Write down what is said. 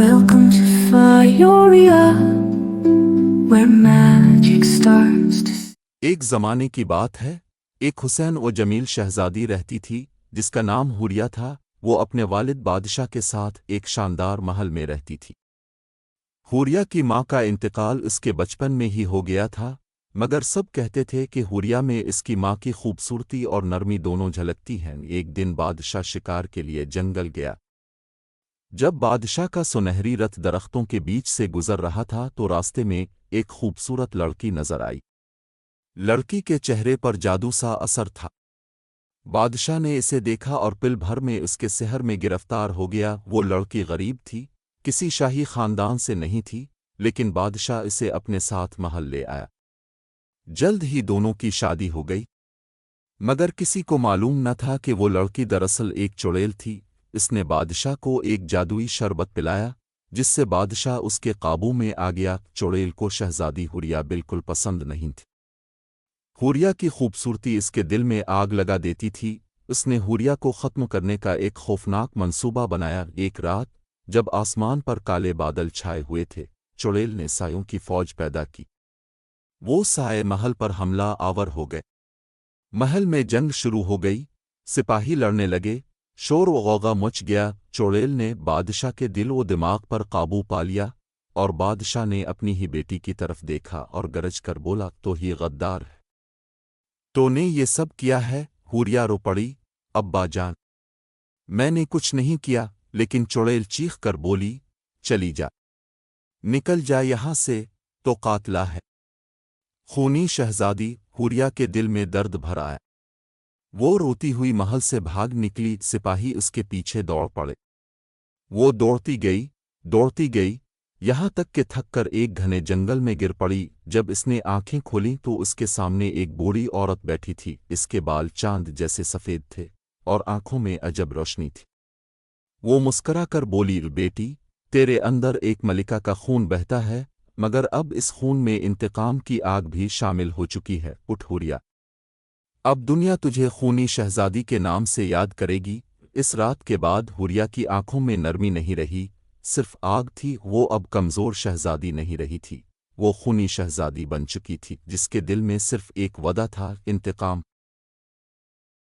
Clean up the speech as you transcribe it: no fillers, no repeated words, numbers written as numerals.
Welcome to Fioria, where magic starts to... ایک زمانے کی بات ہے، ایک حسین و جمیل شہزادی رہتی تھی جس کا نام حوریہ تھا۔ وہ اپنے والد بادشاہ کے ساتھ ایک شاندار محل میں رہتی تھی۔ حوریہ کی ماں کا انتقال اس کے بچپن میں ہی ہو گیا تھا، مگر سب کہتے تھے کہ حوریہ میں اس کی ماں کی خوبصورتی اور نرمی دونوں جھلکتی ہیں۔ ایک دن بادشاہ شکار کے لیے جنگل گیا۔ جب بادشاہ کا سنہری رتھ درختوں کے بیچ سے گزر رہا تھا تو راستے میں ایک خوبصورت لڑکی نظر آئی۔ لڑکی کے چہرے پر جادو سا اثر تھا۔ بادشاہ نے اسے دیکھا اور پل بھر میں اس کے سحر میں گرفتار ہو گیا۔ وہ لڑکی غریب تھی، کسی شاہی خاندان سے نہیں تھی، لیکن بادشاہ اسے اپنے ساتھ محل لے آیا۔ جلد ہی دونوں کی شادی ہو گئی، مگر کسی کو معلوم نہ تھا کہ وہ لڑکی دراصل ایک چڑیل تھی۔ اس نے بادشاہ کو ایک جادوئی شربت پلایا جس سے بادشاہ اس کے قابو میں آ گیا۔ چڑیل کو شہزادی حوریہ بالکل پسند نہیں تھی۔ حوریہ کی خوبصورتی اس کے دل میں آگ لگا دیتی تھی۔ اس نے حوریہ کو ختم کرنے کا ایک خوفناک منصوبہ بنایا۔ ایک رات جب آسمان پر کالے بادل چھائے ہوئے تھے، چڑیل نے سایوں کی فوج پیدا کی۔ وہ سائے محل پر حملہ آور ہو گئے۔ محل میں جنگ شروع ہو گئی، سپاہی لڑنے لگے، شور و غوغا مچ گیا۔ چڑیل نے بادشاہ کے دل و دماغ پر قابو پا لیا، اور بادشاہ نے اپنی ہی بیٹی کی طرف دیکھا اور گرج کر بولا، تو ہی غدار ہے، تو نے یہ سب کیا ہے؟ حوریہ رو پڑی، ابا جان، میں نے کچھ نہیں کیا۔ لیکن چڑیل چیخ کر بولی، چلی جا، نکل جا یہاں سے، تو قاتلہ ہے۔ خونی شہزادی حوریہ کے دل میں درد بھر آیا۔ وہ روتی ہوئی محل سے بھاگ نکلی، سپاہی اس کے پیچھے دوڑ پڑے۔ وہ دوڑتی گئی، یہاں تک کہ تھک کر ایک گھنے جنگل میں گر پڑی۔ جب اس نے آنکھیں کھولیں تو اس کے سامنے ایک بوڑھی عورت بیٹھی تھی۔ اس کے بال چاند جیسے سفید تھے اور آنکھوں میں عجب روشنی تھی۔ وہ مسکرا کر بولی، بیٹی، تیرے اندر ایک ملکہ کا خون بہتا ہے، مگر اب اس خون میں انتقام کی آگ بھی شامل ہو چکی ہے۔ اٹھ حوریہ، اب دنیا تجھے خونی شہزادی کے نام سے یاد کرے گی۔ اس رات کے بعد حوریہ کی آنکھوں میں نرمی نہیں رہی، صرف آگ تھی۔ وہ اب کمزور شہزادی نہیں رہی تھی، وہ خونی شہزادی بن چکی تھی جس کے دل میں صرف ایک وعدہ تھا، انتقام۔